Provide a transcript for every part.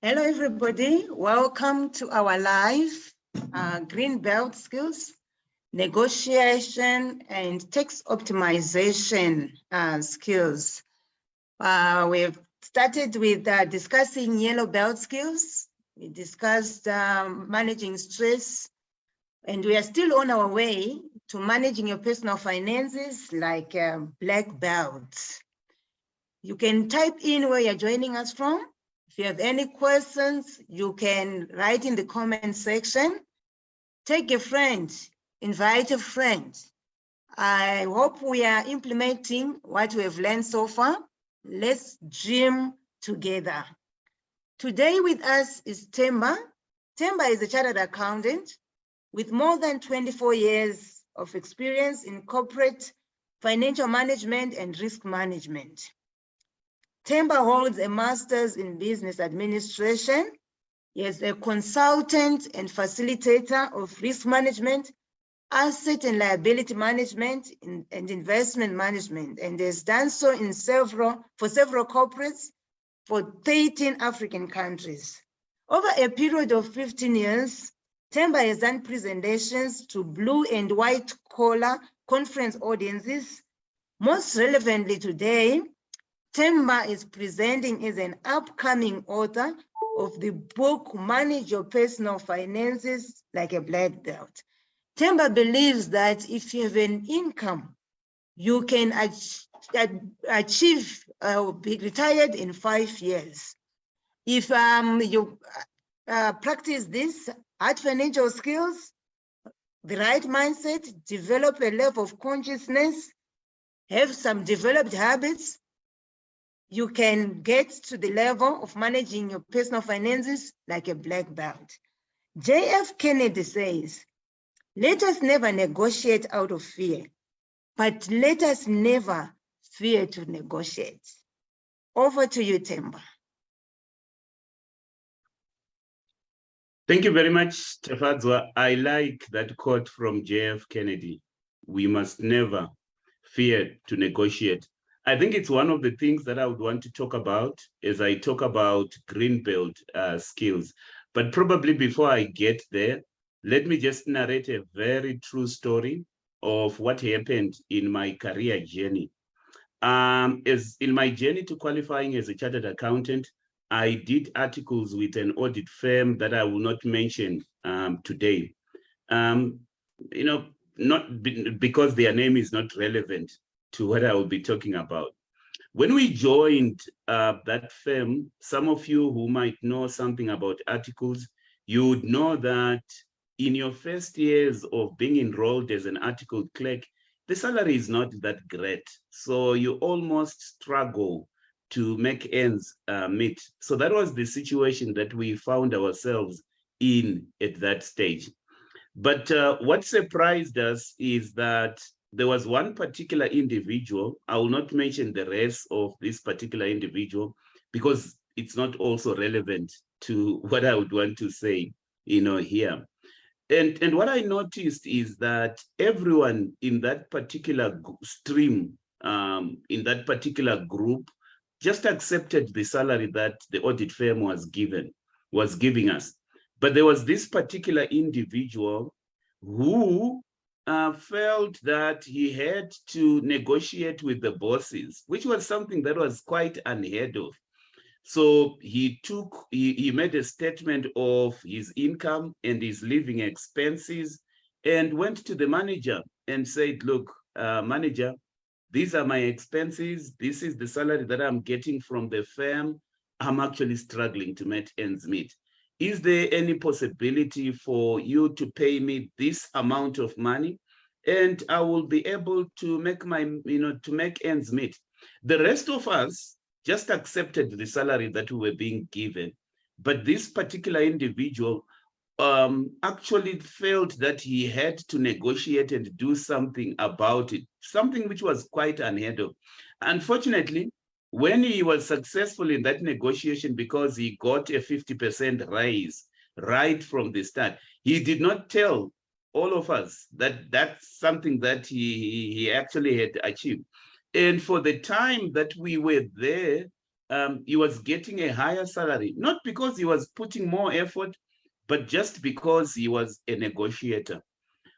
Hello, everybody. Welcome to our live Green Belt Skills, Negotiation and Text Optimization skills. We've started with discussing Yellow Belt skills. We discussed managing stress, and we are still on our way to managing your personal finances like Black Belt. You can type in where you're joining us from. If you have any questions, you can write in the comment section. Take a friend, invite a friend. I hope we are implementing what we have learned so far. Let's dream together. Today with us is Themba. Themba is a chartered accountant with more than 24 years of experience in corporate financial management and risk management. Themba holds a master's in business administration. He is a consultant and facilitator of risk management, asset and liability management, and investment management, and has done so for several corporates for 13 African countries. Over a period of 15 years, Themba has done presentations to blue and white collar conference audiences. Most relevantly today, Themba is presenting as an upcoming author of the book, Manage Your Personal Finances Like a Black Belt. Themba believes that if you have an income, you can achieve, be retired in 5 years. If you practice this hard financial skills, the right mindset, develop a level of consciousness, have some developed habits, you can get to the level of managing your personal finances like a black belt. J.F. Kennedy says, let us never negotiate out of fear, but let us never fear to negotiate. Over to you, Themba. Thank you very much, Tefadzwa. I like that quote from J.F. Kennedy. We must never fear to negotiate. I think it's one of the things that I would want to talk about as I talk about green belt skills. But probably before I get there, let me just narrate a very true story of what happened in my career journey. As in my journey to qualifying as a chartered accountant, I did articles with an audit firm that I will not mention today. Not because their name is not relevant to what I will be talking about. When we joined that firm, some of you who might know something about articles, you would know that in your first years of being enrolled as an article clerk, the salary is not that great. So you almost struggle to make ends meet. So that was the situation that we found ourselves in at that stage. But what surprised us is that there was one particular individual. I will not mention the rest of this particular individual because it's not also relevant to what I would want to say, here. And what I noticed is that everyone in that particular stream, in that particular group, just accepted the salary that the audit firm was giving us. But there was this particular individual who felt that he had to negotiate with the bosses, which was something that was quite unheard of. So he made a statement of his income and his living expenses and went to the manager and said, look, manager, these are my expenses. This is the salary that I'm getting from the firm. I'm actually struggling to make ends meet. Is there any possibility for you to pay me this amount of money and I will be able to make to make ends meet? The rest of us just accepted the salary that we were being given. But this particular individual actually felt that he had to negotiate and do something about it, something which was quite unheard of. Unfortunately, when he was successful in that negotiation because he got a 50% raise right from the start, he did not tell all of us that that's something that he actually had achieved. And for the time that we were there, he was getting a higher salary, not because he was putting more effort, but just because he was a negotiator.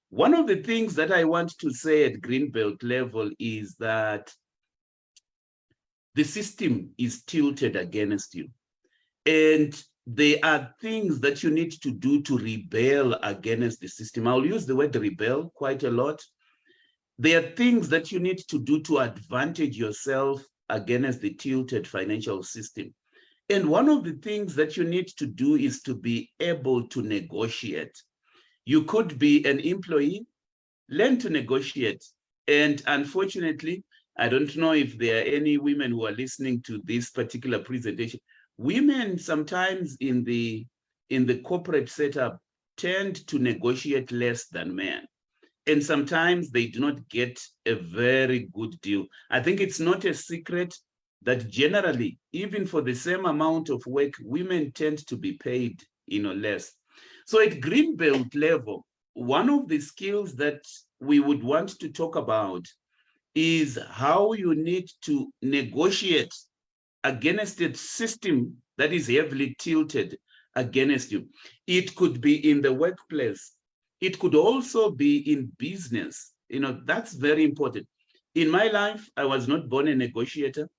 One of the things that I want to say at Greenbelt level is that the system is tilted against you. And there are things that you need to do to rebel against the system. I'll use the word rebel quite a lot. There are things that you need to do to advantage yourself against the tilted financial system. And one of the things that you need to do is to be able to negotiate. You could be an employee, learn to negotiate. And unfortunately, I don't know if there are any women who are listening to this particular presentation. Women sometimes in the corporate setup tend to negotiate less than men. And sometimes they do not get a very good deal. I think it's not a secret that generally, even for the same amount of work, women tend to be paid, less. So at Greenbelt level, one of the skills that we would want to talk about is how you need to negotiate against a system that is heavily tilted against you. It could be in the workplace. It could also be in business. That's very important. In my life, I was not born a negotiator,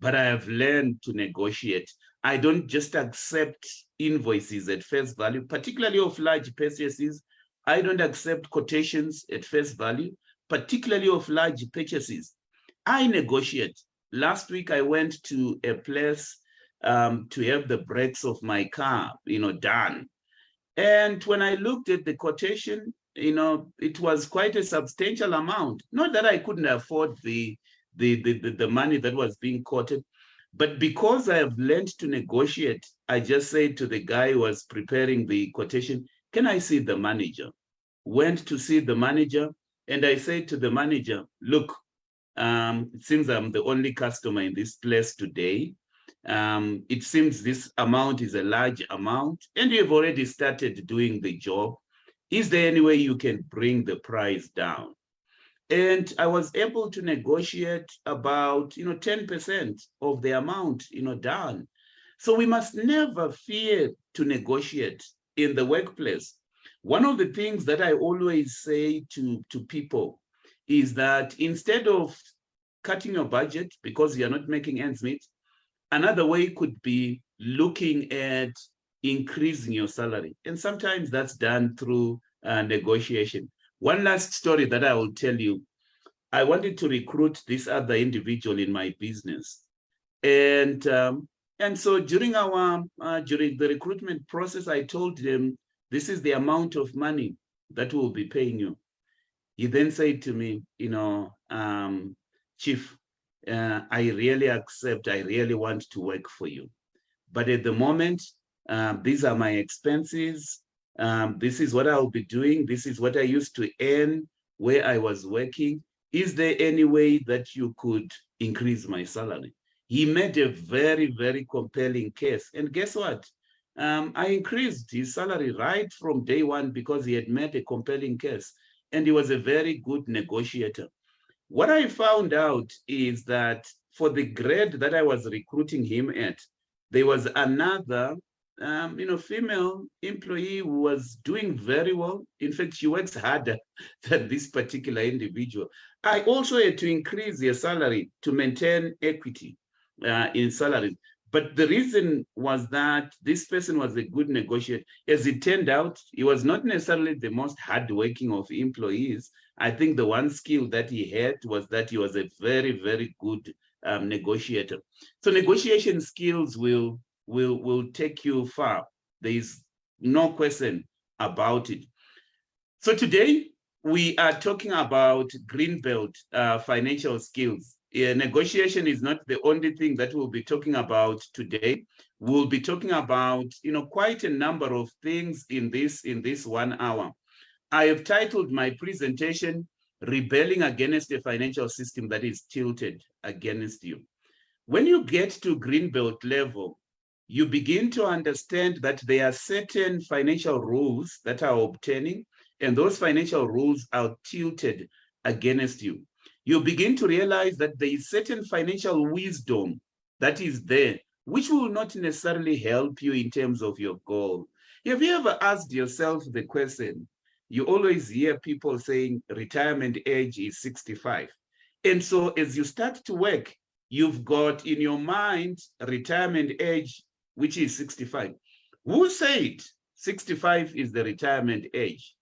but I have learned to negotiate. I don't just accept invoices at face value, particularly of large purchases. I don't accept quotations at face value, particularly of large purchases. I negotiate. Last week, I went to a place to have the brakes of my car, done. And when I looked at the quotation, it was quite a substantial amount. Not that I couldn't afford the money that was being quoted, but because I have learned to negotiate, I just said to the guy who was preparing the quotation, "Can I see the manager?" Went to see the manager, and I said to the manager, "Look, it seems I'm the only customer in this place today. It seems this amount is a large amount, and you've already started doing the job. Is there any way you can bring the price down?" And I was able to negotiate about 10% of the amount down. So we must never fear to negotiate in the workplace. One of the things that I always say to people is that instead of cutting your budget because you're not making ends meet, another way could be looking at increasing your salary. And sometimes that's done through negotiation. One last story that I will tell you. I wanted to recruit this other individual in my business. And so during the recruitment process, I told them, "This is the amount of money that we'll be paying you." He then said to me, "Chief, I really want to work for you. But at the moment, these are my expenses. This is what I'll be doing. This is what I used to earn where I was working. Is there any way that you could increase my salary?" He made a very, very compelling case. And guess what? I increased his salary right from day one because he had made a compelling case. And he was a very good negotiator. What I found out is that for the grade that I was recruiting him at, there was another female employee who was doing very well. In fact, she works harder than this particular individual. I also had to increase their salary to maintain equity in salaries. But the reason was that this person was a good negotiator. As it turned out, he was not necessarily the most hardworking of employees. I think the one skill that he had was that he was a very, very good negotiator. So negotiation skills will take you far. There is no question about it. So today we are talking about Greenbelt financial skills. Negotiation is not the only thing that we'll be talking about today. We'll be talking about quite a number of things in this 1 hour. I have titled my presentation, "Rebelling Against a Financial System That is Tilted Against You." When you get to Greenbelt level, you begin to understand that there are certain financial rules that are obtaining, and those financial rules are tilted against you. You begin to realize that there is certain financial wisdom that is there, which will not necessarily help you in terms of your goal. Have you ever asked yourself the question? You always hear people saying retirement age is 65. And so as you start to work, you've got in your mind retirement age, which is 65. Who said 65 is the retirement age?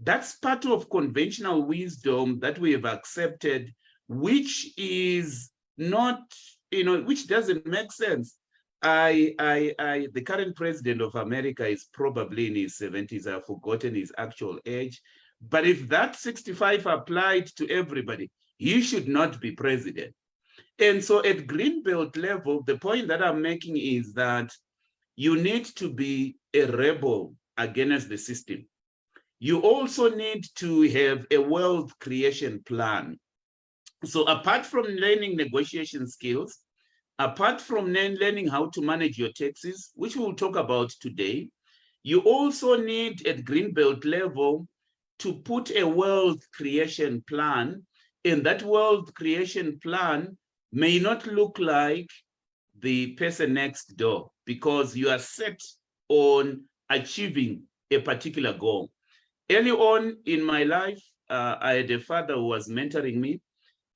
That's part of conventional wisdom that we have accepted, which is not, which doesn't make sense. The current president of America is probably in his 70s. I've forgotten his actual age. But if that 65 applied to everybody, he should not be president. And so at Greenbelt level, the point that I'm making is that you need to be a rebel against the system. You also need to have a wealth creation plan. So apart from learning negotiation skills, apart from learning how to manage your taxes, which we'll talk about today, you also need at Greenbelt level to put a wealth creation plan. And that wealth creation plan may not look like the person next door because you are set on achieving a particular goal. Early on in my life, I had a father who was mentoring me.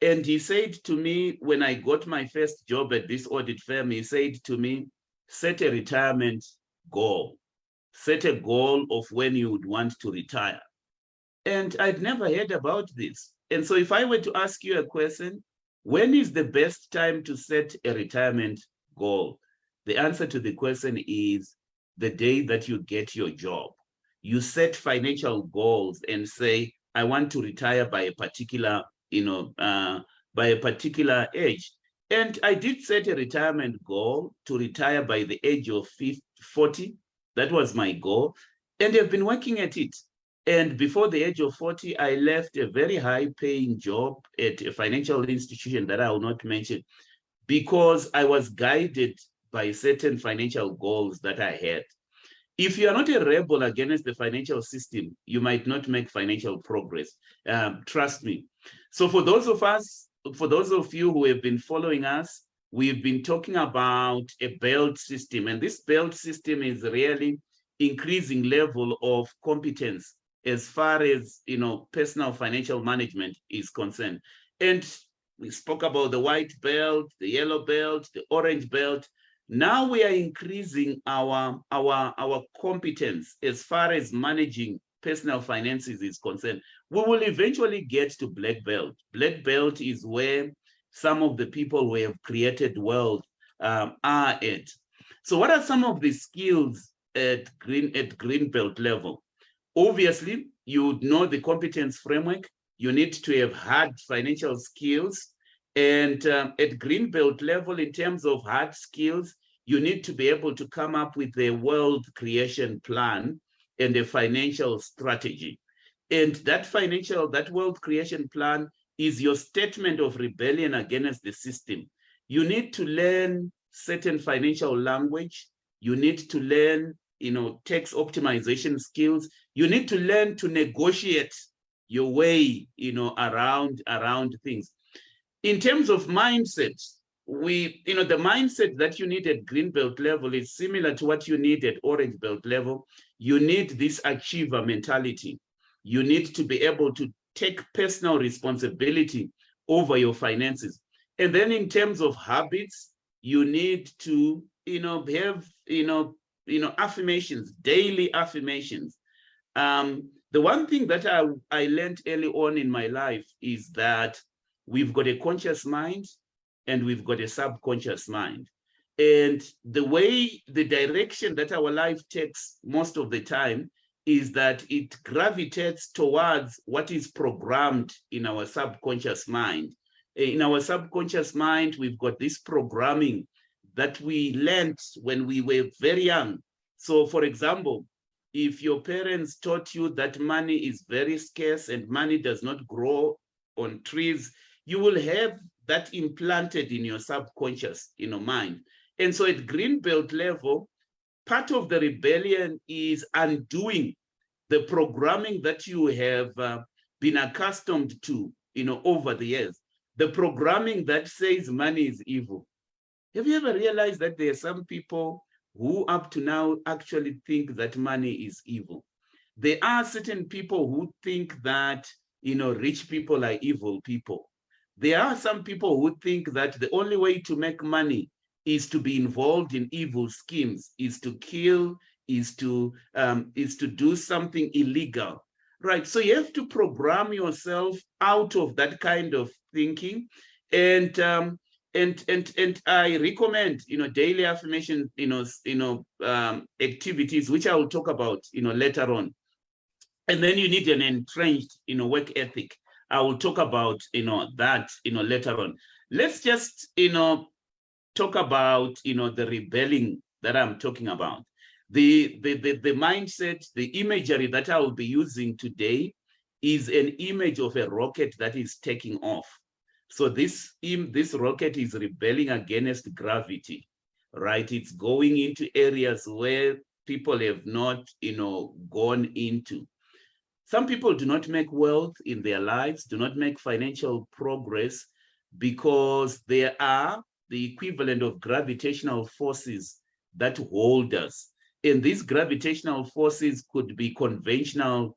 And he said to me, when I got my first job at this audit firm, he said to me, set a retirement goal. Set a goal of when you would want to retire. And I'd never heard about this. And so if I were to ask you a question, when is the best time to set a retirement goal? The answer to the question is the day that you get your job. You set financial goals and say, I want to retire by a particular by a particular age. And I did set a retirement goal to retire by the age of 40. That was my goal. And I've been working at it. And before the age of 40, I left a very high paying job at a financial institution that I will not mention because I was guided by certain financial goals that I had. If you are not a rebel against the financial system, you might not make financial progress. Trust me. So for those of you who have been following us, we've been talking about a belt system. And this belt system is really increasing level of competence as far as personal financial management is concerned. And we spoke about the white belt, the yellow belt, the orange belt. Now we are increasing our competence as far as managing personal finances is concerned. We will eventually get to black belt. Black belt is where some of the people who have created wealth are at. So what are some of the skills at green belt level? Obviously, you know the competence framework. You need to have hard financial skills. And at green belt level, in terms of hard skills, you need to be able to come up with a wealth creation plan and a financial strategy. And that wealth creation plan is your statement of rebellion against the system. You need to learn certain financial language. You need to learn, tax optimization skills. You need to learn to negotiate your way, around things. In terms of mindset, the mindset that you need at green belt level is similar to what you need at orange belt level. You need this achiever mentality. You need to be able to take personal responsibility over your finances. And then in terms of habits, you need to, have, affirmations, daily affirmations. The one thing that I learned early on in my life is that we've got a conscious mind and we've got a subconscious mind. And the direction that our life takes most of the time is that it gravitates towards what is programmed in our subconscious mind. In our subconscious mind, we've got this programming that we learned when we were very young. So for example, if your parents taught you that money is very scarce and money does not grow on trees, you will have that implanted in your subconscious, mind. And so at green belt level, part of the rebellion is undoing the programming that you have been accustomed to, over the years. The programming that says money is evil. Have you ever realized that there are some people who up to now actually think that money is evil? There are certain people who think that, rich people are evil people. There are some people who think that the only way to make money is to be involved in evil schemes, is to kill, is to do something illegal, right? So you have to program yourself out of that kind of thinking, and I recommend daily affirmation activities, which I will talk about later on. And then you need an entrenched work ethic. I will talk about that later on. Let's just talk about the rebelling that I'm talking about. The mindset, the imagery that I will be using today is an image of a rocket that is taking off. So this rocket is rebelling against gravity, right? It's going into areas where people have not gone into. Some people do not make wealth in their lives, do not make financial progress, because there are the equivalent of gravitational forces that hold us. And these gravitational forces could be conventional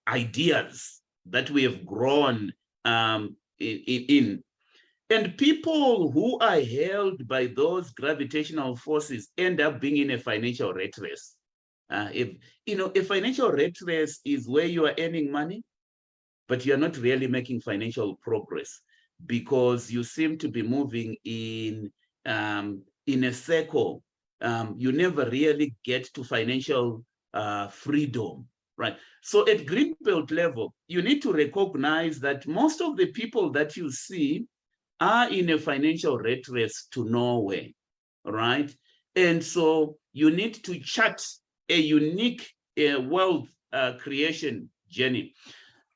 ideas that we have grown in. And people who are held by those gravitational forces end up being in a financial rat race. A financial rat race is where you are earning money, but you're not really making financial progress, because you seem to be moving in a circle. You never really get to financial freedom, right? So at Greenbelt level, you need to recognize that most of the people that you see are in a financial rat race to nowhere, right? And so you need to chart a unique wealth creation journey.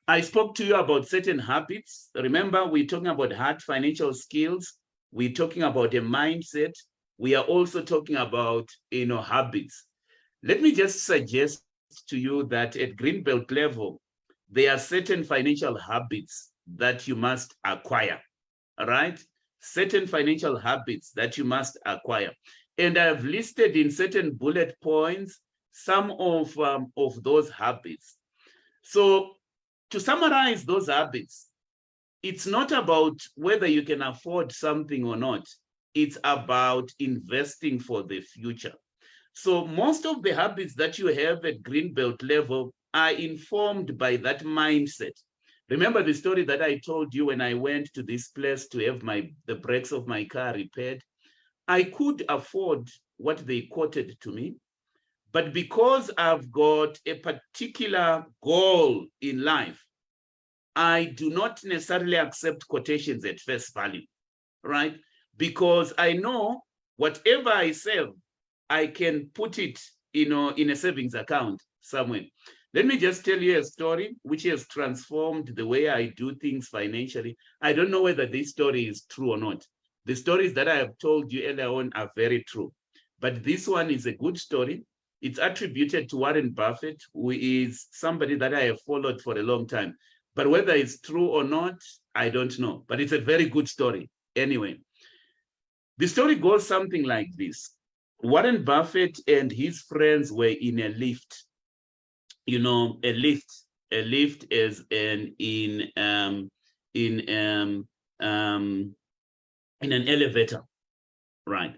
I spoke to you about certain habits. Remember, we're talking about hard financial skills. We're talking about a mindset. We are also talking about habits. Let me just suggest to you that at Greenbelt level, there are certain financial habits that you must acquire. All right? Certain financial habits that you must acquire. And I've listed in certain bullet points some of those habits. So to summarize those habits, it's not about whether you can afford something or not. It's about investing for the future. So most of the habits that you have at Greenbelt level are informed by that mindset. Remember the story that I told you when I went to this place to have the brakes of my car repaired? I could afford what they quoted to me, but because I've got a particular goal in life, I do not necessarily accept quotations at face value, right? Because I know whatever I save, I can put it in a savings account somewhere. Let me just tell you a story which has transformed the way I do things financially. I don't know whether this story is true or not. The stories that I have told you earlier on are very true, but this one is a good story. It's attributed to Warren Buffett, who is somebody that I have followed for a long time. But whether it's true or not, I don't know. But it's a very good story. Anyway, the story goes something like this. Warren Buffett and his friends were in a lift. A lift is in an elevator, right?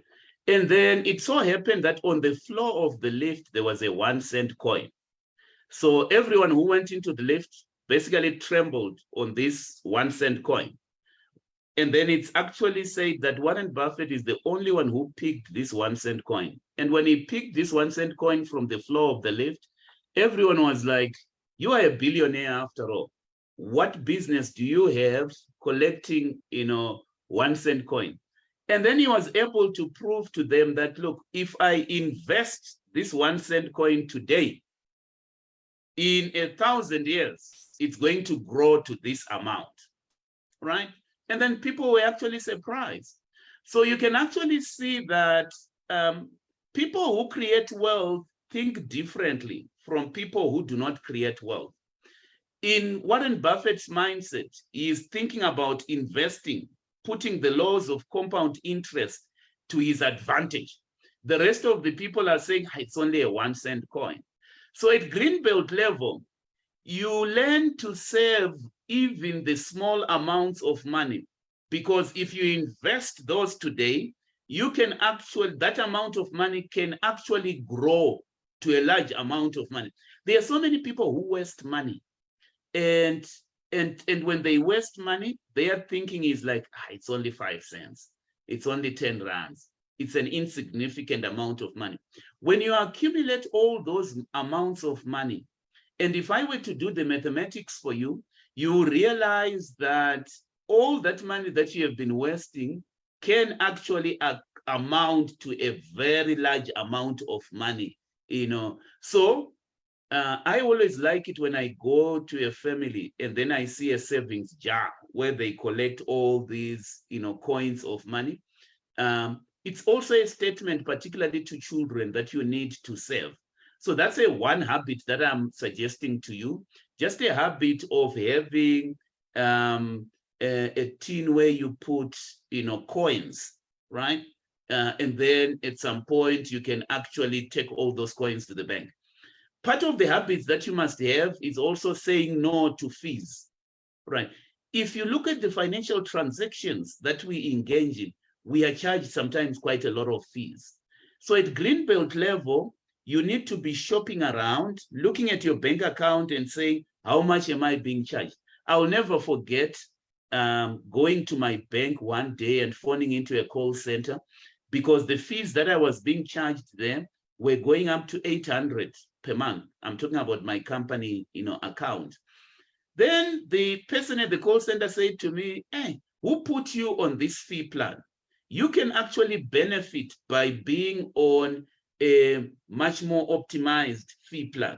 And then it so happened that on the floor of the lift, there was a 1-cent coin. So everyone who went into the lift basically trembled on this 1-cent coin. And then it's actually said that Warren Buffett is the only one who picked this 1-cent coin. And when he picked this 1-cent coin from the floor of the lift, everyone was like, you are a billionaire after all. What business do you have collecting, 1-cent coin? And then he was able to prove to them that, look, if I invest this 1-cent coin today, in 1,000 years, it's going to grow to this amount, right? And then people were actually surprised. So you can actually see that people who create wealth think differently from people who do not create wealth. In Warren Buffett's mindset, he is thinking about investing putting the laws of compound interest to his advantage. The rest of the people are saying it's only a 1 cent coin. So at Greenbelt level, you learn to save even the small amounts of money, because if you invest those today, you can actually, that amount of money can actually grow to a large amount of money. There are so many people who waste money, and when they waste money, their thinking is like, it's only 5 cents, it's only 10 rands, it's an insignificant amount of money. When you accumulate all those amounts of money, and if I were to do the mathematics for you, you realize that all that money that you have been wasting can actually amount to a very large amount of money, So I always like it when I go to a family and then I see a savings jar where they collect all these, coins of money. It's also a statement, particularly to children, that you need to save. So that's one habit that I'm suggesting to you, just a habit of having a tin where you put, coins, right? And then at some point, you can actually take all those coins to the bank. Part of the habits that you must have is also saying no to fees, right? If you look at the financial transactions that we engage in, we are charged sometimes quite a lot of fees. So at Greenbelt level, you need to be shopping around, looking at your bank account and saying, how much am I being charged? I'll never forget going to my bank one day and phoning into a call center, because the fees that I was being charged there were going up to 800 per month. I'm talking about my company, account. Then the person at the call center said to me, hey, who put you on this fee plan? You can actually benefit by being on a much more optimized fee plan.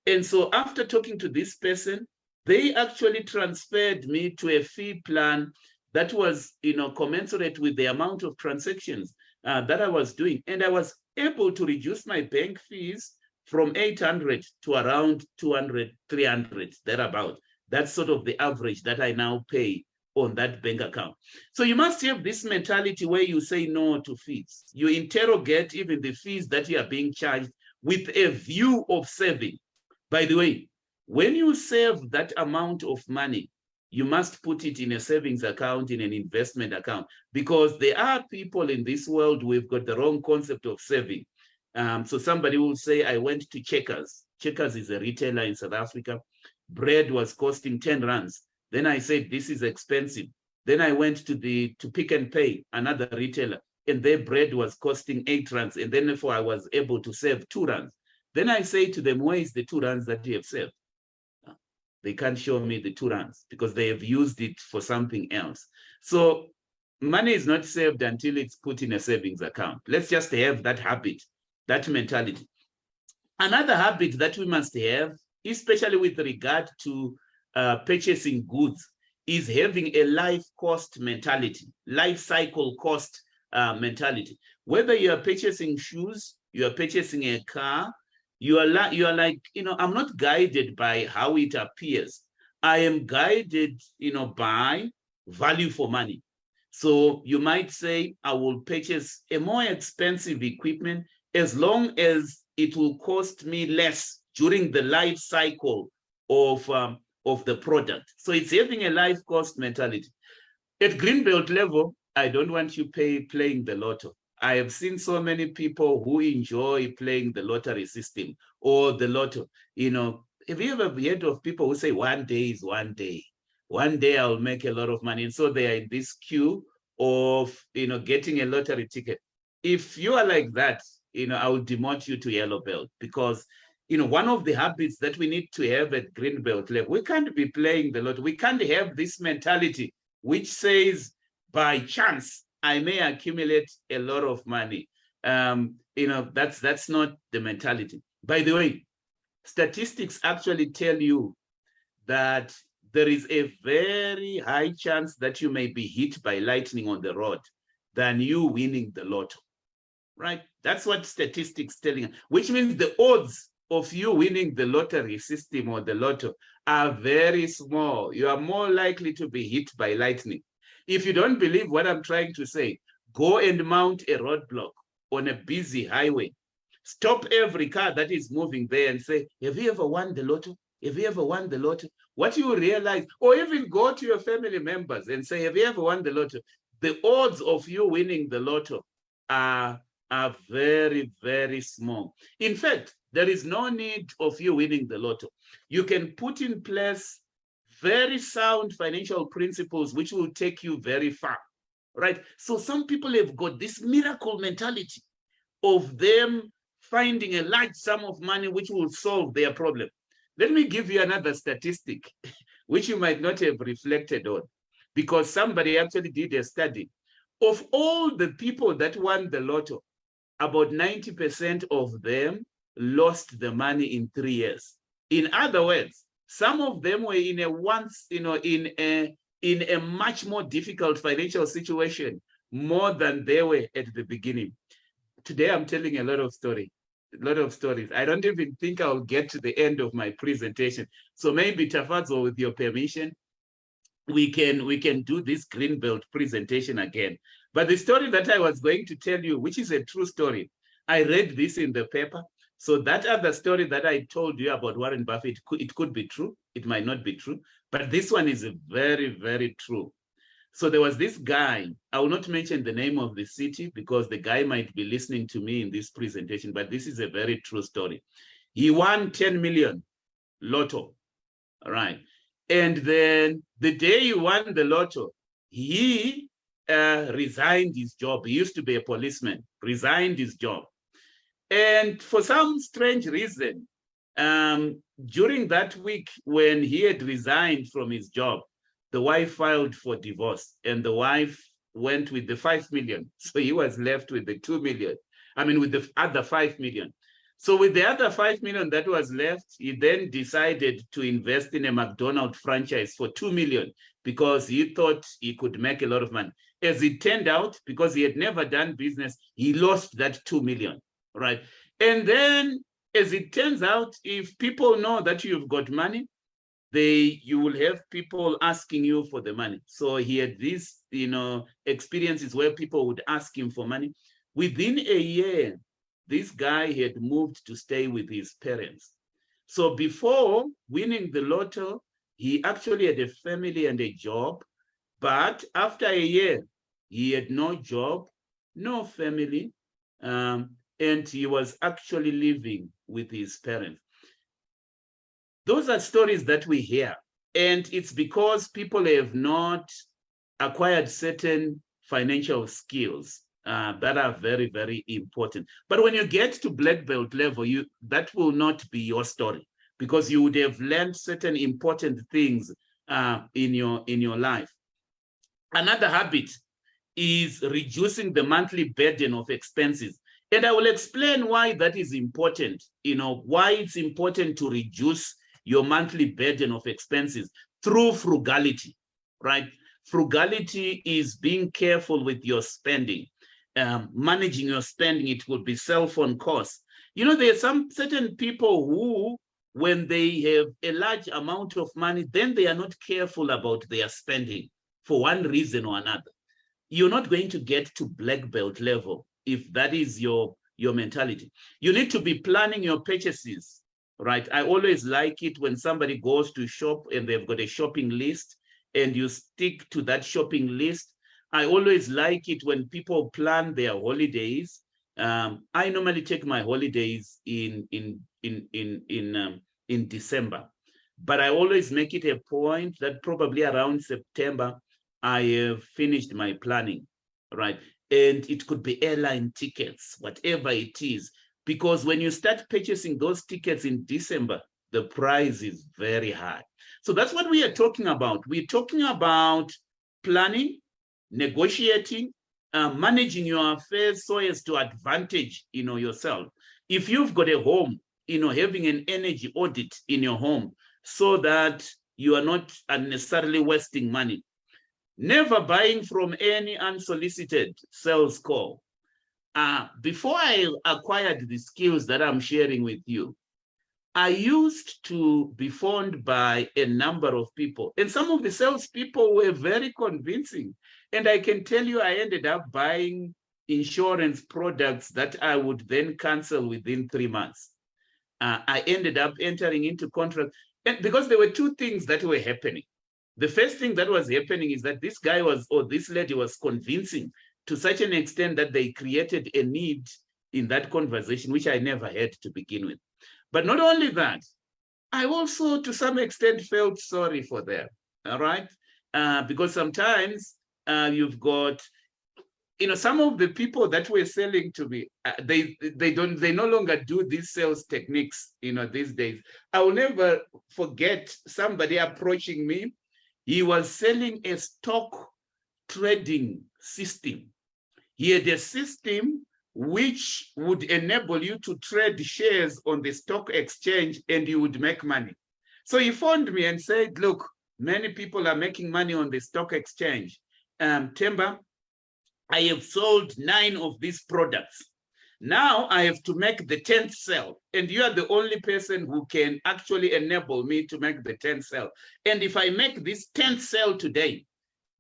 And so after talking to this person, they actually transferred me to a fee plan that was, commensurate with the amount of transactions that I was doing. And I was able to reduce my bank fees from 800 to around 200, 300, thereabout. That's sort of the average that I now pay on that bank account. So you must have this mentality where you say no to fees. You interrogate even the fees that you are being charged with a view of saving. By the way, when you save that amount of money, you must put it in a savings account, in an investment account, because there are people in this world who have got the wrong concept of saving. So somebody will say, I went to Checkers. Checkers is a retailer in South Africa. Bread was costing 10 rands. Then I said, this is expensive. Then I went to Pick and Pay, another retailer, and their bread was costing 8 rands. And then therefore I was able to save 2 rands. Then I say to them, where is the 2 rands that you have saved? They can't show me the 2 rands because they have used it for something else. So money is not saved until it's put in a savings account. Let's just have that habit, that mentality. Another habit that we must have, especially with regard to purchasing goods, is having a life cost mentality, life cycle cost mentality. Whether you are purchasing shoes, you are purchasing a car, you are like, I'm not guided by how it appears. I am guided, by value for money. So you might say, I will purchase a more expensive equipment as long as it will cost me less during the life cycle of the product. So it's having a life cost mentality. At Greenbelt level, I don't want you playing the lotto. I have seen so many people who enjoy playing the lottery system or the lotto. Have you ever heard of people who say one day is one day? One day I'll make a lot of money. And so they are in this queue of, getting a lottery ticket. If you are like that, I will demote you to yellow belt, because one of the habits that we need to have at Greenbelt level, we can't be playing the lottery. We can't have this mentality which says, by chance, I may accumulate a lot of money. That's not the mentality. By the way, statistics actually tell you that there is a very high chance that you may be hit by lightning on the road than you winning the lotto, right? That's what statistics telling us, which means the odds of you winning the lottery system or the lotto are very small. You are more likely to be hit by lightning. If you don't believe what I'm trying to say, go and mount a roadblock on a busy highway. Stop every car that is moving there and say, have you ever won the lotto? Have you ever won the lotto? What you realize, or even go to your family members and say, have you ever won the lotto? The odds of you winning the lotto are very, very small. In fact, there is no need of you winning the lotto. You can put in place very sound financial principles which will take you very far, right? So some people have got this miracle mentality of them finding a large sum of money which will solve their problem. Let me give you another statistic which you might not have reflected on, because somebody actually did a study. Of all the people that won the lotto, about 90% of them lost the money in 3 years. In other words, some of them were in a much more difficult financial situation more than they were at the beginning. Today, I'm telling a lot of stories. I don't even think I'll get to the end of my presentation. So maybe Tafazo, with your permission, we can do this Greenbelt presentation again. But the story that I was going to tell you, which is a true story, I read this in the paper. So that other story that I told you about Warren Buffett, it could be true, it might not be true, but this one is very, very true. So there was this guy, I will not mention the name of the city because the guy might be listening to me in this presentation, but this is a very true story. He won 10 million lotto, all right? And then the day he won the lotto, he resigned his job. He used to be a policeman, resigned his job. And for some strange reason, during that week when he had resigned from his job, the wife filed for divorce and the wife went with the 5 million. So he was left with the 2 million. I mean, with the other 5 million. So with the other 5 million that was left, he then decided to invest in a McDonald's franchise for 2 million because he thought he could make a lot of money. As it turned out, because he had never done business, he lost that 2 million, right? And then as it turns out, if people know that you've got money, you will have people asking you for the money. So he had these, experiences where people would ask him for money. Within a year, this guy had moved to stay with his parents. So before winning the lotto, he actually had a family and a job. But after a year, he had no job, no family, and he was actually living with his parents. Those are stories that we hear, and it's because people have not acquired certain financial skills that are very, very important. But when you get to black belt level, that will not be your story because you would have learned certain important things in your life. Another habit is reducing the monthly burden of expenses. And I will explain why that is important, why it's important to reduce your monthly burden of expenses through frugality, right? Frugality is being careful with your spending, managing your spending. It could be cell phone costs. There are some certain people who, when they have a large amount of money, then they are not careful about their spending for one reason or another. You're not going to get to black belt level if that is your mentality. You need to be planning your purchases, right? I always like it when somebody goes to shop and they've got a shopping list and you stick to that shopping list. I always like it when people plan their holidays. I normally take my holidays in December, but I always make it a point that probably around September, I have finished my planning, right? And it could be airline tickets, whatever it is. Because when you start purchasing those tickets in December, the price is very high. So that's what we are talking about. We're talking about planning, negotiating, managing your affairs so as to advantage, yourself. If you've got a home, having an energy audit in your home so that you are not unnecessarily wasting money. Never buying from any unsolicited sales call. Before I acquired the skills that I'm sharing with you, I used to be phoned by a number of people, and some of the salespeople were very convincing. And I can tell you, I ended up buying insurance products that I would then cancel within 3 months. I ended up entering into contracts, and because there were two things that were happening. The first thing that was happening is that this guy was, or this lady was convincing to such an extent that they created a need in that conversation, which I never had to begin with. But not only that, I also, to some extent, felt sorry for them, all right? Because sometimes you've got, some of the people that were selling to me, they no longer do these sales techniques, these days. I will never forget somebody approaching me. He was selling a stock trading system. He had a system which would enable you to trade shares on the stock exchange and you would make money. So he phoned me and said, look, many people are making money on the stock exchange. Themba, I have sold 9 of these products. Now I have to make the 10th sale, and you are the only person who can actually enable me to make the 10th sale. And if I make this 10th sale today,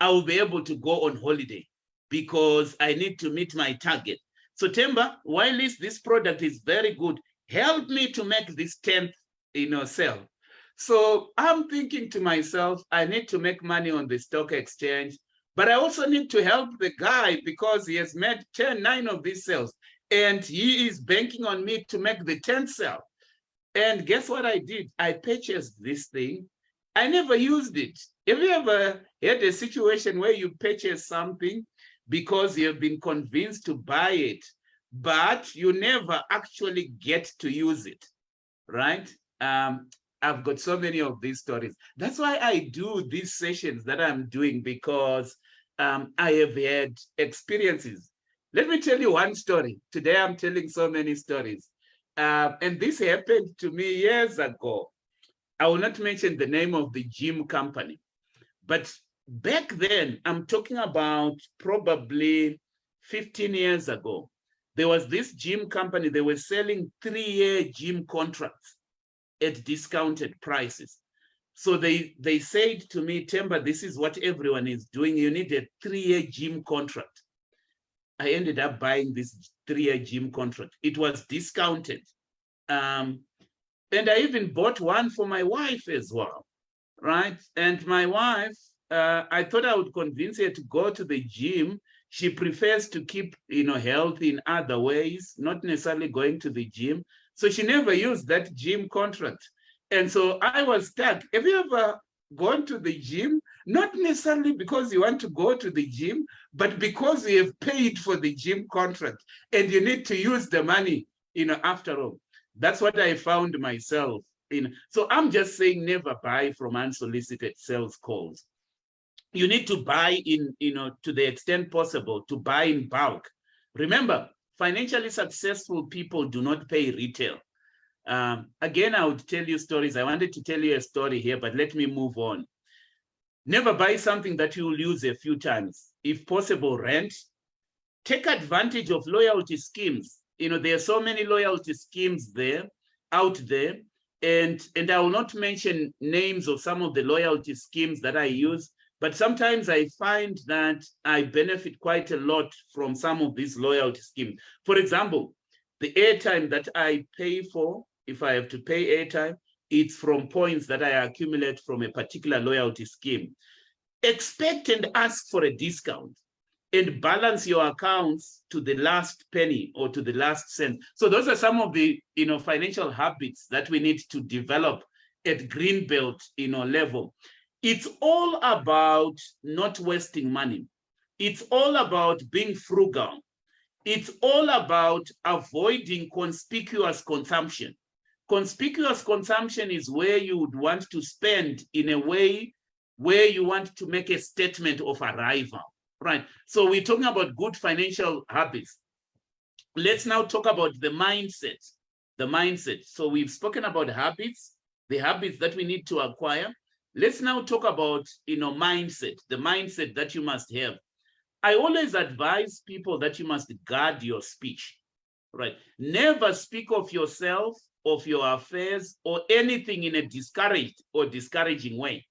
I will be able to go on holiday because I need to meet my target. So Themba, while this product is very good, help me to make this 10th sale. So I'm thinking to myself, I need to make money on the stock exchange, but I also need to help the guy because he has made 9 of these sales and he is banking on me to make the 10th sale. And guess what I did? I purchased this thing. I never used it. Have you ever had a situation where you purchase something because you have been convinced to buy it, but you never actually get to use it, right? I've got so many of these stories. That's why I do these sessions that I'm doing, because I have had experiences. Let me tell you one story. Today I'm telling so many stories. And this happened to me years ago. I will not mention the name of the gym company, but back then, I'm talking about probably 15 years ago, there was this gym company, they were selling 3-year gym contracts at discounted prices. So they said to me, Themba, this is what everyone is doing. You need a 3-year gym contract. I ended up buying this 3-year gym contract. It was discounted. And I even bought one for my wife as well, right? And my wife, I thought I would convince her to go to the gym. She prefers to keep, healthy in other ways, not necessarily going to the gym. So she never used that gym contract. And so I was stuck. Have you ever gone to the gym? Not necessarily because you want to go to the gym, but because you have paid for the gym contract and you need to use the money, after all. That's what I found myself in. So I'm just saying, never buy from unsolicited sales calls. You need to buy in, to the extent possible, to buy in bulk. Remember, financially successful people do not pay retail. Again, I would tell you stories. I wanted to tell you a story here, but let me move on. Never buy something that you will use a few times. If possible, rent. Take advantage of loyalty schemes. There are so many loyalty schemes out there, and I will not mention names of some of the loyalty schemes that I use, but sometimes I find that I benefit quite a lot from some of these loyalty schemes. For example, the airtime that I pay for, if I have to pay airtime, it's from points that I accumulate from a particular loyalty scheme. Expect and ask for a discount and balance your accounts to the last penny or to the last cent. So those are some of the financial habits that we need to develop at Greenbelt level. It's all about not wasting money. It's all about being frugal. It's all about avoiding conspicuous consumption. Conspicuous consumption is where you would want to spend in a way where you want to make a statement of arrival. Right. So we're talking about good financial habits. Let's now talk about the mindset. The mindset. So we've spoken about habits, the habits that we need to acquire. Let's now talk about, mindset, the mindset that you must have. I always advise people that you must guard your speech, right? Never speak of yourself of your affairs or anything in a discouraged or discouraging way.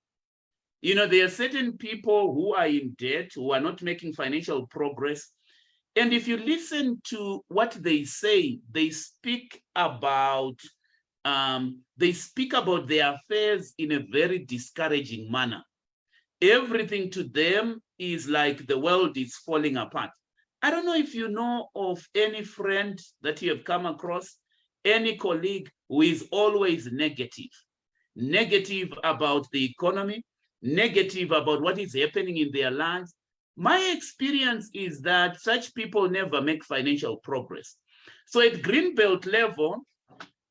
You know, there are certain people who are in debt, who are not making financial progress. And if you listen to what they say, they speak about their affairs in a very discouraging manner. Everything to them is like the world is falling apart. I don't know if you know of any friend that you have come across, any colleague who is always negative about the economy, negative about what is happening in their lives. My experience is that such people never make financial progress. So at Greenbelt level,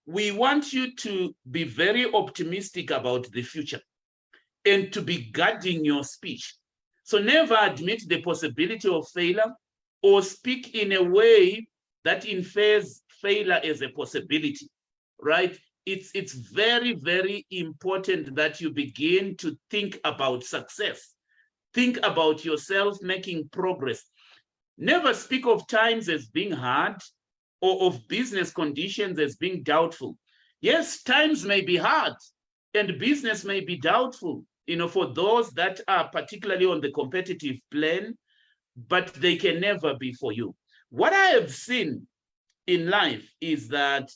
we want you to be very optimistic about the future and to be guarding your speech. So never admit the possibility of failure or speak in a way that infers failure as a possibility, right? It's very, very important that you begin to think about success. Think about yourself making progress. Never speak of times as being hard or of business conditions as being doubtful. Yes, times may be hard and business may be doubtful, you know, for those that are particularly on the competitive plane, but they can never be for you. What I have seen in life is that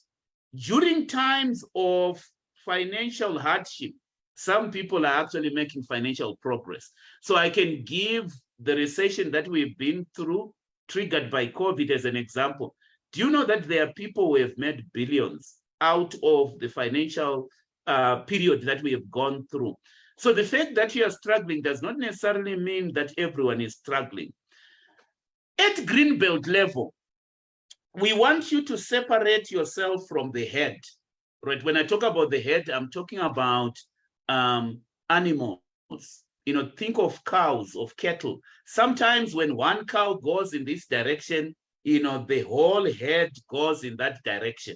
during times of financial hardship, some people are actually making financial progress. So I can give the recession that we've been through, triggered by COVID, as an example. Do you know that there are people who have made billions out of the financial period that we have gone through? So the fact that you are struggling does not necessarily mean that everyone is struggling. At Greenbelt level, we want you to separate yourself from the head, right? When I talk about the head, I'm talking about animals. You know, think of cows, of cattle. Sometimes when one cow goes in this direction, you know, the whole head goes in that direction.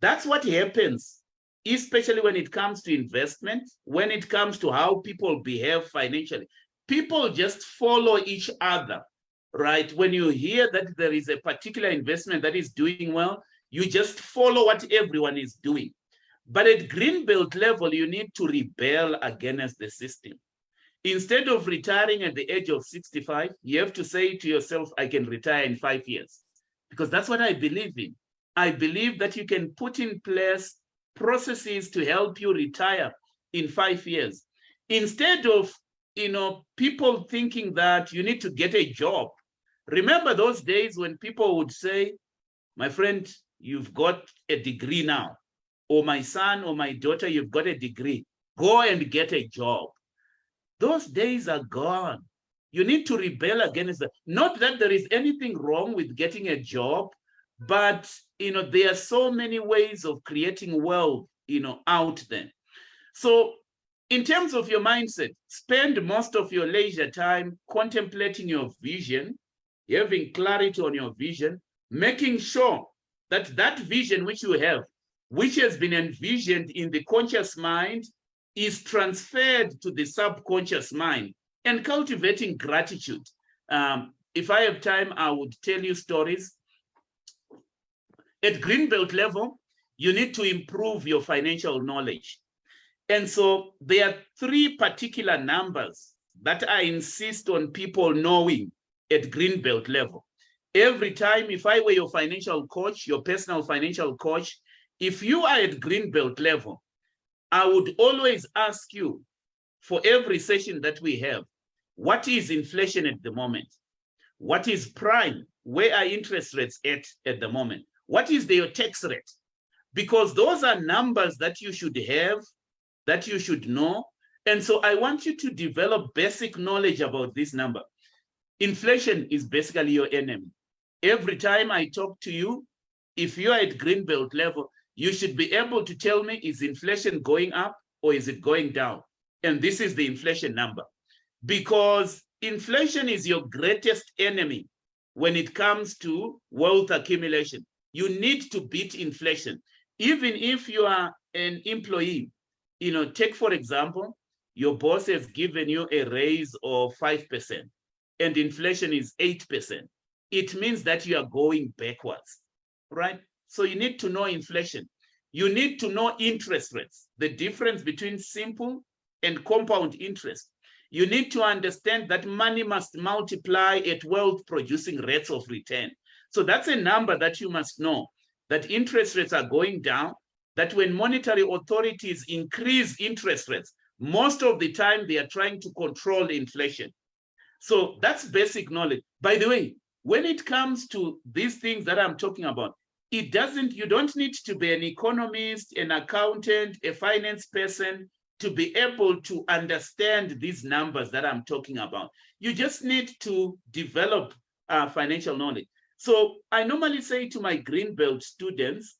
That's what happens, especially when it comes to investment, when it comes to how people behave financially. People just follow each other, right? When you hear that there is a particular investment that is doing well, you just follow what everyone is doing. But at Greenbelt level, you need to rebel against the system. Instead of retiring at the age of 65, you have to say to yourself, I can retire in 5 years. Because that's what I believe in. I believe that you can put in place processes to help you retire in 5 years. Instead of, you know, people thinking that you need to get a job. Remember those days when people would say, my friend, you've got a degree now. Or my son or my daughter, you've got a degree. Go and get a job. Those days are gone. You need to rebel against that. Not that there is anything wrong with getting a job, but, you know, there are so many ways of creating wealth, you know, out there. So in terms of your mindset, spend most of your leisure time contemplating your vision, having clarity on your vision, making sure that that vision which you have, which has been envisioned in the conscious mind, is transferred to the subconscious mind, and cultivating gratitude. If I have time, I would tell you stories. At Greenbelt level, you need to improve your financial knowledge. And so there are 3 particular numbers that I insist on people knowing at Greenbelt level. Every time, if I were your financial coach, your personal financial coach, if you are at Greenbelt level, I would always ask you, for every session that we have, what is inflation at the moment? What is prime? Where are interest rates at the moment? What is your tax rate? Because those are numbers that you should have, that you should know. And so I want you to develop basic knowledge about this number. Inflation is basically your enemy. Every time I talk to you, if you are at Greenbelt level, you should be able to tell me, is inflation going up or is it going down? And this is the inflation number. Because inflation is your greatest enemy when it comes to wealth accumulation. You need to beat inflation. Even if you are an employee, you know, take for example, your boss has given you a raise of 5% and inflation is 8%. It means that you are going backwards, right? So you need to know inflation. You need to know interest rates, the difference between simple and compound interest. You need to understand that money must multiply at wealth-producing rates of return. So that's a number that you must know, that interest rates are going down, that when monetary authorities increase interest rates, most of the time they are trying to control inflation. So that's basic knowledge. By the way, when it comes to these things that I'm talking about, you don't need to be an economist, an accountant, a finance person to be able to understand these numbers that I'm talking about. You just need to develop financial knowledge. So I normally say to my Greenbelt students,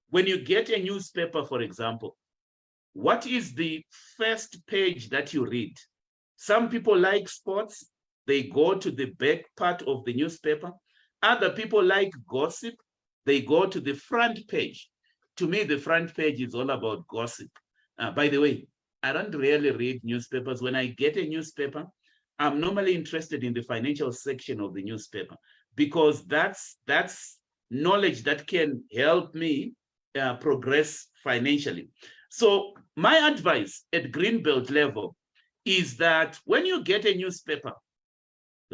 when you get a newspaper, for example, what is the first page that you read? Some people like sports. They go to the back part of the newspaper. Other people like gossip. They go to the front page. To me, the front page is all about gossip. By the way, I don't really read newspapers. When I get a newspaper, I'm normally interested in the financial section of the newspaper because that's knowledge that can help me progress financially. So my advice at Greenbelt level is that when you get a newspaper,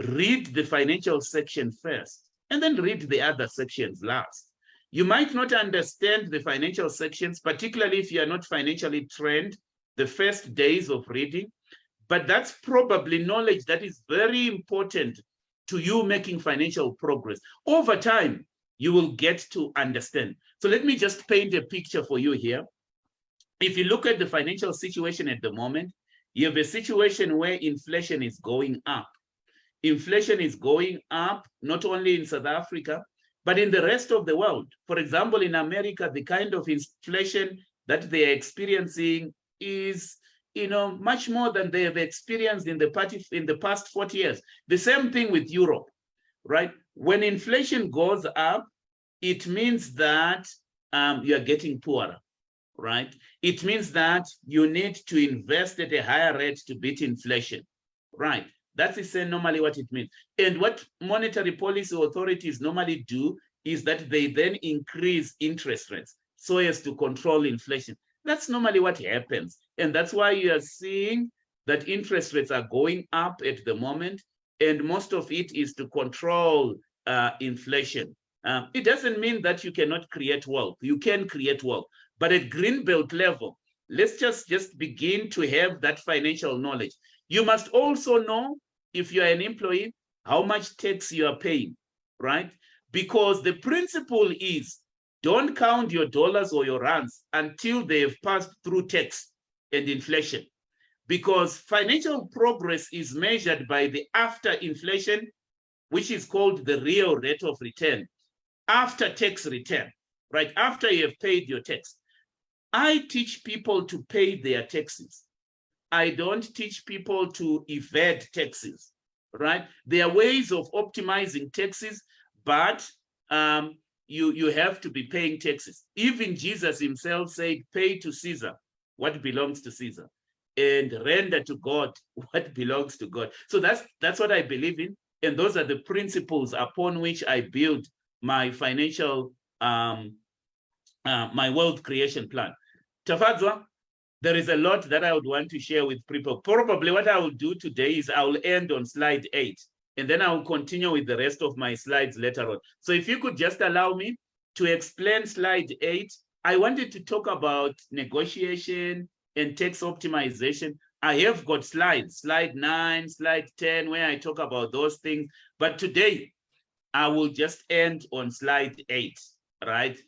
read the financial section first and then read the other sections last. You might not understand the financial sections, particularly if you are not financially trained the first days of reading, but that's probably knowledge that is very important to you making financial progress. Over time, you will get to understand. So let me just paint a picture for you here. If you look at the financial situation at the moment, you have a situation where inflation is going up. Inflation is going up, not only in South Africa, but in the rest of the world. For example, in America, the kind of inflation that they are experiencing is much more than they have experienced in the past 40 years. The same thing with Europe, right? When inflation goes up, it means that you are getting poorer, right? It means that you need to invest at a higher rate to beat inflation, right? That's normally what it means. And what monetary policy authorities normally do is that they then increase interest rates so as to control inflation. That's normally what happens. And that's why you are seeing that interest rates are going up at the moment. And most of it is to control inflation. It doesn't mean that you cannot create wealth. You can create wealth. But at Greenbelt level, let's just begin to have that financial knowledge. You must also know, if you're an employee, how much tax you are paying, right? Because the principle is, don't count your dollars or your rands until they have passed through tax and inflation. Because financial progress is measured by the after inflation, which is called the real rate of return, after tax return, right? After you have paid your tax. I teach people to pay their taxes. I don't teach people to evade taxes, right? There are ways of optimizing taxes, but you have to be paying taxes. Even Jesus himself said, pay to Caesar what belongs to Caesar and render to God what belongs to God. So that's what I believe in. And those are the principles upon which I build my financial, my wealth creation plan. Tafadzwa, there is a lot that I would want to share with people. Probably what I will do today is I will end on slide 8, and then I will continue with the rest of my slides later on. So if you could just allow me to explain slide 8, I wanted to talk about negotiation and tax optimization. I have got slides, slide 9, slide 10, where I talk about those things. But today, I will just end on slide 8, right?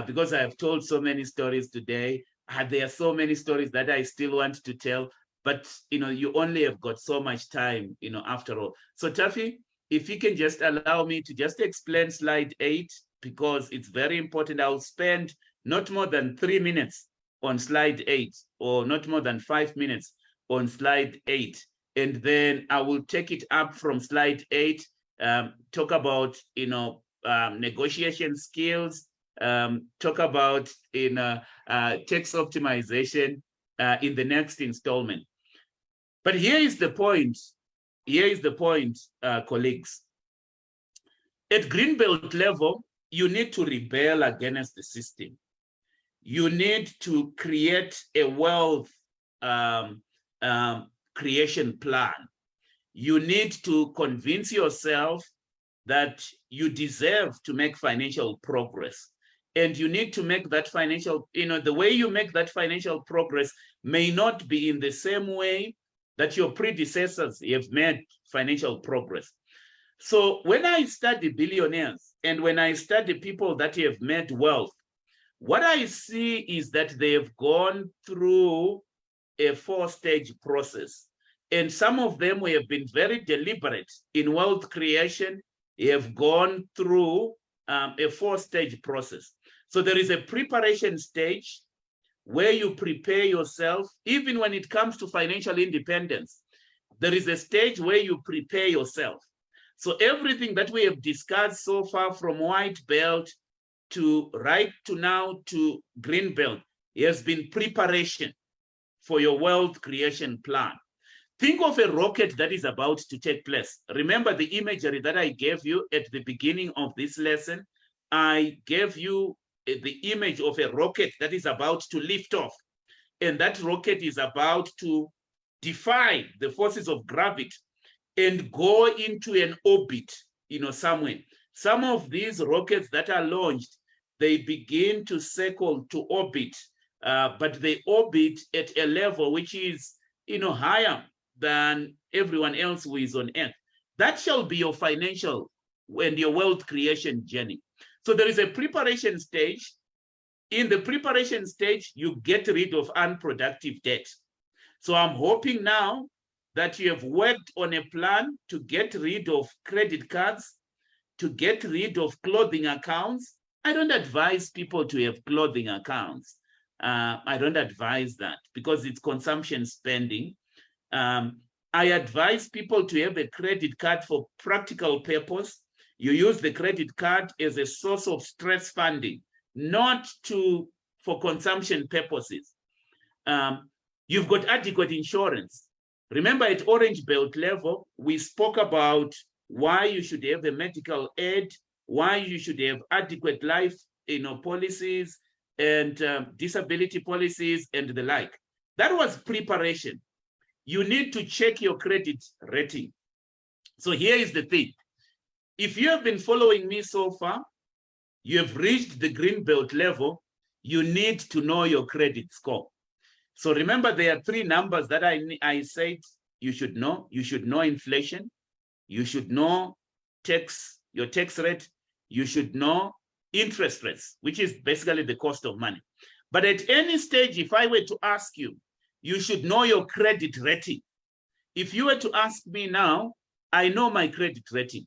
Because I have told so many stories today. There are so many stories that I still want to tell, but you only have got so much time, after all. So Tafi, if you can just allow me to just explain slide 8, because it's very important. I'll spend not more than 3 minutes on slide 8, or not more than 5 minutes on slide 8. And then I will take it up from slide 8, talk about, negotiation skills, talk about tax optimization in the next installment. But here is the point. Here is the point, colleagues. At Greenbelt level, you need to rebel against the system. you need to create a wealth creation plan. You need to convince yourself that you deserve to make financial progress. And you need to make that financial, the way you make that financial progress may not be in the same way that your predecessors have made financial progress. So when I study billionaires and when I study people that have made wealth, what I see is that they have gone through a 4-stage process. And some of them who have been very deliberate in wealth creation have gone through a 4-stage process. So there is a preparation stage where you prepare yourself, even when it comes to financial independence. There is a stage where you prepare yourself. So everything that we have discussed so far, from white belt to right to now to green belt, has been preparation for your wealth creation plan. Think of a rocket that is about to take place. Remember the imagery that I gave you at the beginning of this lesson? I gave you the image of a rocket that is about to lift off. And that rocket is about to defy the forces of gravity and go into an orbit, somewhere. Some of these rockets that are launched, they begin to circle to orbit, but they orbit at a level which is, higher than everyone else who is on Earth. That shall be your financial and your wealth creation journey. So there is a preparation stage. In the preparation stage, you get rid of unproductive debt. So I'm hoping now that you have worked on a plan to get rid of credit cards, to get rid of clothing accounts. I don't advise people to have clothing accounts. I don't advise that because it's consumption spending. I advise people to have a credit card for practical purpose. You use the credit card as a source of stress funding, not for consumption purposes. You've got adequate insurance. Remember, at Orange Belt level, we spoke about why you should have a medical aid, why you should have adequate life policies and disability policies and the like. That was preparation. You need to check your credit rating. So here is the thing. If you have been following me so far, you have reached the green belt level, you need to know your credit score. So remember, there are 3 numbers that I said you should know. You should know inflation. You should know your tax rate. You should know interest rates, which is basically the cost of money. But at any stage, if I were to ask you, you should know your credit rating. If you were to ask me now, I know my credit rating.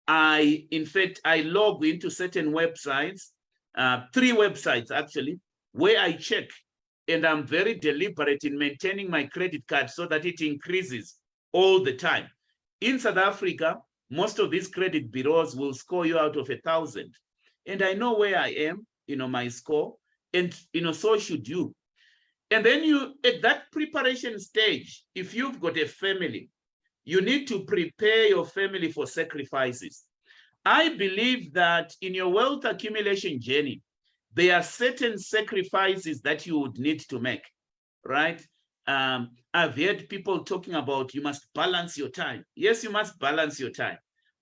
In fact, I log into certain websites, 3 websites actually, where I check, and I'm very deliberate in maintaining my credit card so that it increases all the time. In South Africa, most of these credit bureaus will score you out of 1,000. And I know where I am, my score, and so should you. And then at that preparation stage, if you've got a family, you need to prepare your family for sacrifices. I believe that in your wealth accumulation journey, there are certain sacrifices that you would need to make, right? I've heard people talking about you must balance your time. Yes, you must balance your time.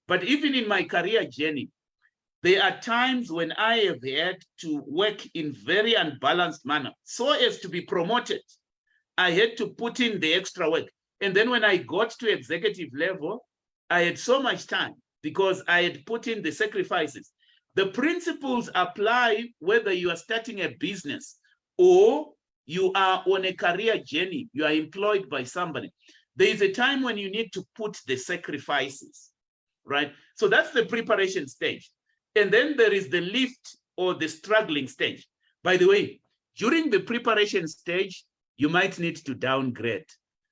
But even in my career journey, there are times when I have had to work in very unbalanced manner so as to be promoted. I had to put in the extra work. And then when I got to executive level, I had so much time because I had put in the sacrifices. The principles apply whether you are starting a business or you are on a career journey, you are employed by somebody. There is a time when you need to put the sacrifices, right? So that's the preparation stage. And then there is the lift or the struggling stage. By the way, during the preparation stage, you might need to downgrade.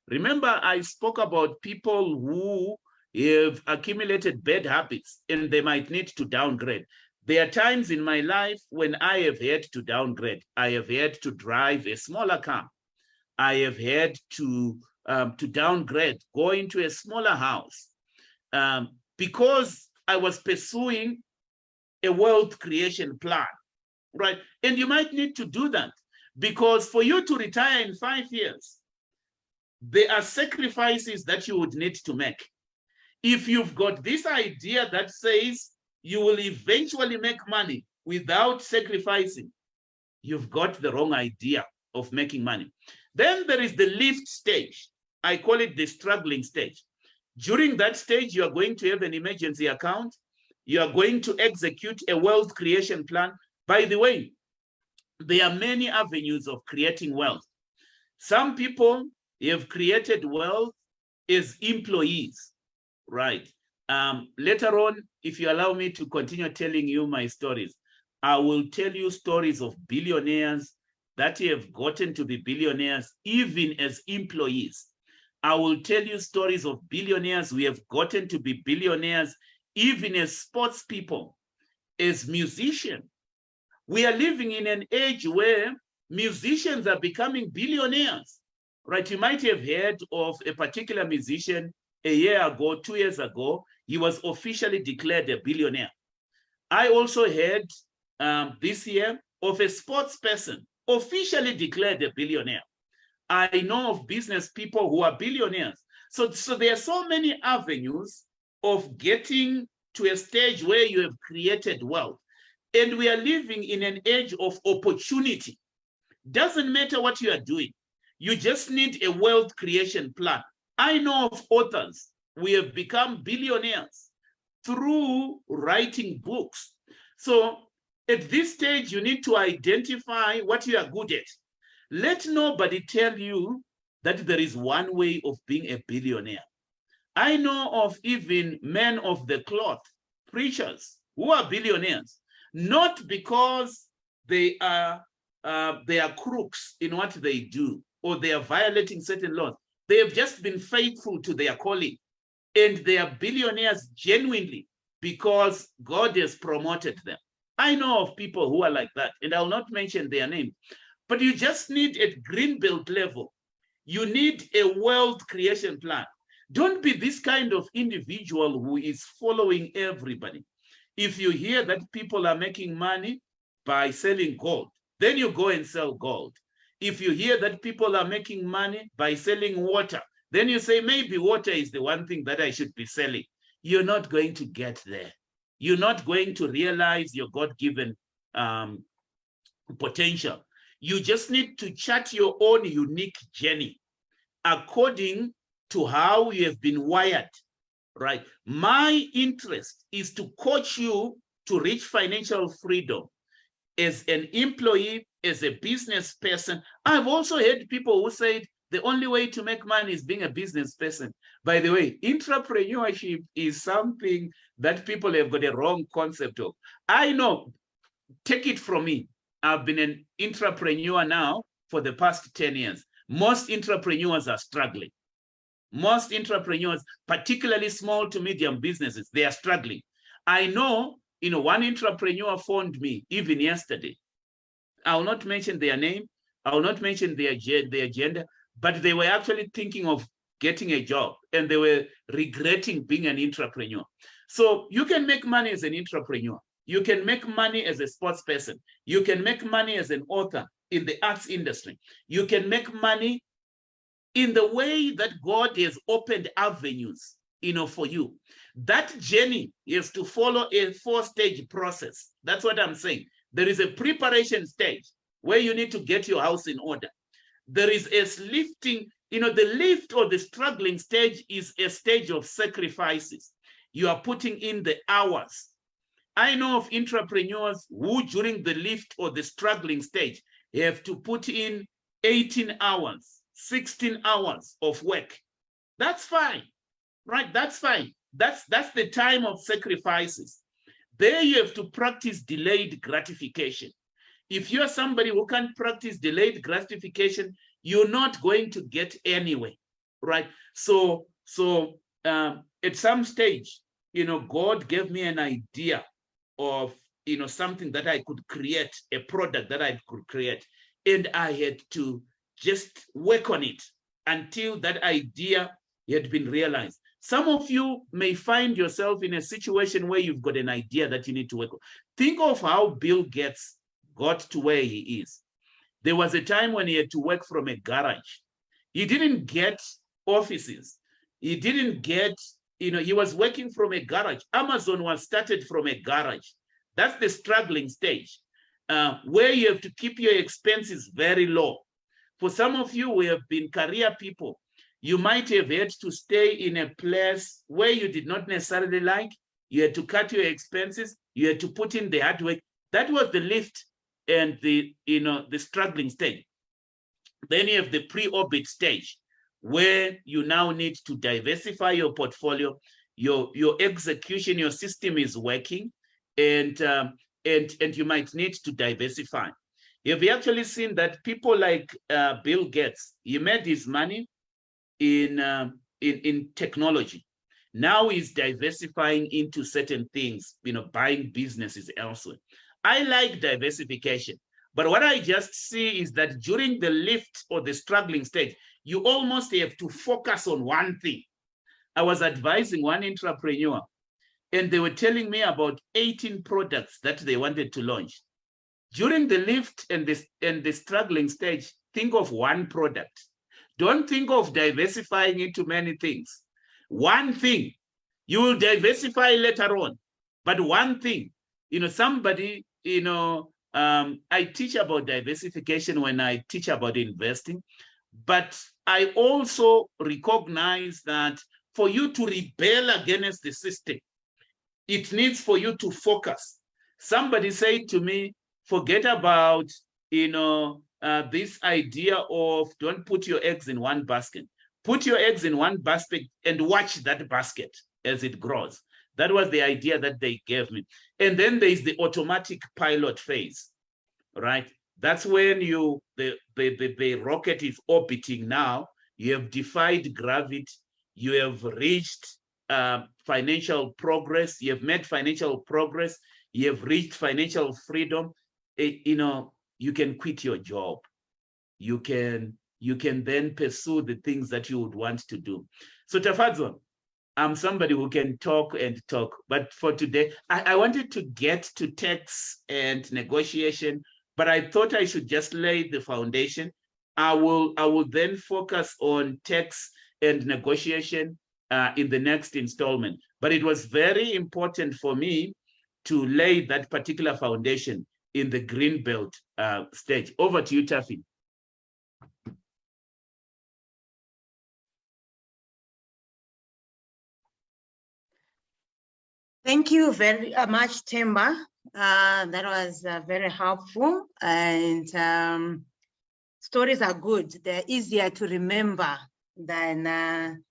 Remember, I spoke about people who have accumulated bad habits and they might need to downgrade. There are times in my life when I have had to downgrade. I have had to drive a smaller car. I have had to downgrade, go into a smaller house because I was pursuing a wealth creation plan. right? And you might need to do that because for you to retire in 5 years, there are sacrifices that you would need to make. If you've got this idea that says you will eventually make money without sacrificing, you've got the wrong idea of making money. Then there is the lift stage. I call it the struggling stage. During that stage, you are going to have an emergency account. You are going to execute a wealth creation plan. By the way, there are many avenues of creating wealth. Some people have created wealth as employees, right? Later on, if you allow me to continue telling you my stories, I will tell you stories of billionaires that have gotten to be billionaires even as employees. I will tell you stories of billionaires who have gotten to be billionaires even as sports people, as musicians. We are living in an age where musicians are becoming billionaires, right? You might have heard of a particular musician a year ago, 2 years ago, he was officially declared a billionaire. I also heard this year of a sports person officially declared a billionaire. I know of business people who are billionaires. So there are so many avenues of getting to a stage where you have created wealth. And we are living in an age of opportunity. Doesn't matter what you are doing. You just need a wealth creation plan. I know of authors who have become billionaires through writing books. So at this stage, you need to identify what you are good at. Let nobody tell you that there is one way of being a billionaire. I know of even men of the cloth, preachers, who are billionaires, not because they are crooks in what they do or they are violating certain laws. They have just been faithful to their calling, and they are billionaires genuinely because God has promoted them. I know of people who are like that, and I'll not mention their name, but you just need at greenbelt level, you need a wealth creation plan. Don't be this kind of individual who is following everybody. If you hear that people are making money by selling gold, then you go and sell gold. If you hear that people are making money by selling water, then you say, maybe water is the one thing that I should be selling. You're not going to get there. You're not going to realize your God-given potential. You just need to chart your own unique journey according to how you have been wired, right? My interest is to coach you to reach financial freedom as an employee, as a business person. I've also heard people who said the only way to make money is being a business person. By the way, entrepreneurship is something that people have got a wrong concept of. I know, take it from me. I've been an entrepreneur now for the past 10 years. Most entrepreneurs are struggling. Most entrepreneurs, particularly small to medium businesses, they are struggling. I know, one entrepreneur phoned me even yesterday. I will not mention their name. I will not mention their gender, but they were actually thinking of getting a job and they were regretting being an entrepreneur. So you can make money as an entrepreneur. You can make money as a sports person. You can make money as an author in the arts industry. You can make money in the way that God has opened avenues, for you. That journey is to follow a 4-stage process. That's what I'm saying. There is a preparation stage where you need to get your house in order. There is a lifting, the lift or the struggling stage is a stage of sacrifices. You are putting in the hours. I know of entrepreneurs who during the lift or the struggling stage have to put in 18 hours, 16 hours of work. That's fine, right? That's fine. That's the time of sacrifices. There you have to practice delayed gratification. If you're somebody who can't practice delayed gratification, you're not going to get anywhere, right? So at some stage, God gave me an idea of, something that I could create, a product that I could create. And I had to just work on it until that idea had been realized. Some of you may find yourself in a situation where you've got an idea that you need to work on. Think of how Bill Gates got to where he is. There was a time when he had to work from a garage. He didn't get offices. He didn't get, he was working from a garage. Amazon was started from a garage. That's the struggling stage, where you have to keep your expenses very low. For some of you who have been career people, you might have had to stay in a place where you did not necessarily like. You had to cut your expenses. You had to put in the hard work. That was the lift and the struggling stage. Then you have the pre-orbit stage, where you now need to diversify your portfolio. Your execution, your system is working, and you might need to diversify. Have you actually seen that people like Bill Gates, he made his money in technology. Now he's diversifying into certain things, buying businesses elsewhere. I like diversification, but what I just see is that during the lift or the struggling stage, you almost have to focus on one thing. I was advising one entrepreneur, and they were telling me about 18 products that they wanted to launch. During the lift and the struggling stage, think of one product. Don't think of diversifying into many things. One thing. You will diversify later on, but one thing. Somebody, I teach about diversification when I teach about investing, but I also recognize that for you to rebel against the system, it needs for you to focus. Somebody said to me, forget about, this idea of don't put your eggs in one basket. Put your eggs in one basket and watch that basket as it grows. That was the idea that they gave me. And then there's the automatic pilot phase, right? That's when the rocket is orbiting now. You have defied gravity. You have reached financial progress. You have made financial progress. You have reached financial freedom. You can quit your job. You can then pursue the things that you would want to do. So Tafadzwa, I'm somebody who can talk and talk, but for today, I wanted to get to tax and negotiation, but I thought I should just lay the foundation. I will then focus on tax and negotiation in the next installment. But it was very important for me to lay that particular foundation in the Greenbelt stage. Over to you, Tafi. Thank you very much, Themba. That was very helpful, and stories are good. They're easier to remember than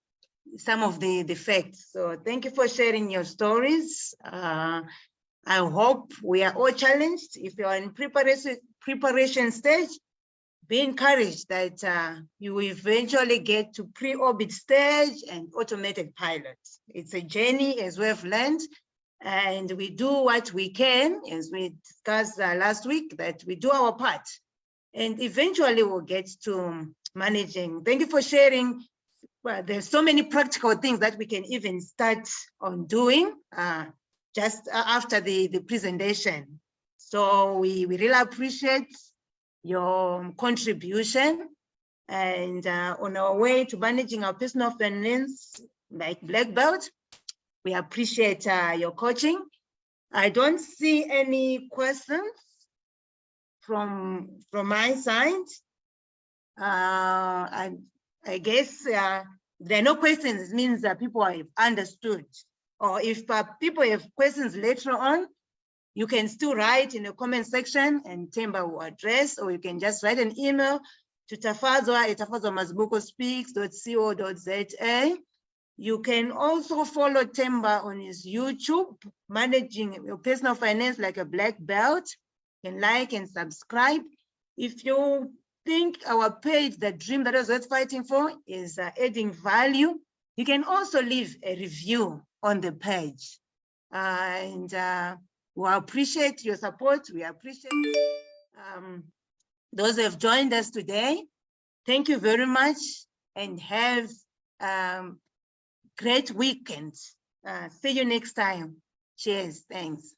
some of the facts. So thank you for sharing your stories. I hope we are all challenged. If you are in preparation stage, be encouraged that you will eventually get to pre-orbit stage and automated pilots. It's a journey, as we have learned, and we do what we can, as we discussed last week, that we do our part, and eventually we'll get to managing. Thank you for sharing. Well, there's so many practical things that we can even start on doing just after the presentation. So we really appreciate your contribution, and on our way to managing our personal finance like Black Belt, we appreciate your coaching. I don't see any questions from my side. I guess there are no questions. It means that people have understood. Or if people have questions later on, you can still write in the comment section and Themba will address, or you can just write an email to tafadzwa@tafadzwamazibukospeaks.co.za. You can also follow Themba on his YouTube, Managing Your Personal Finance Like a Black Belt. You can like and subscribe. If you think our page, The Dream That Was Worth Fighting For, is adding value, you can also leave a review on the page. We appreciate your support. We appreciate those who have joined us today. Thank you very much, and have great weekend. See you next time. Cheers. Thanks.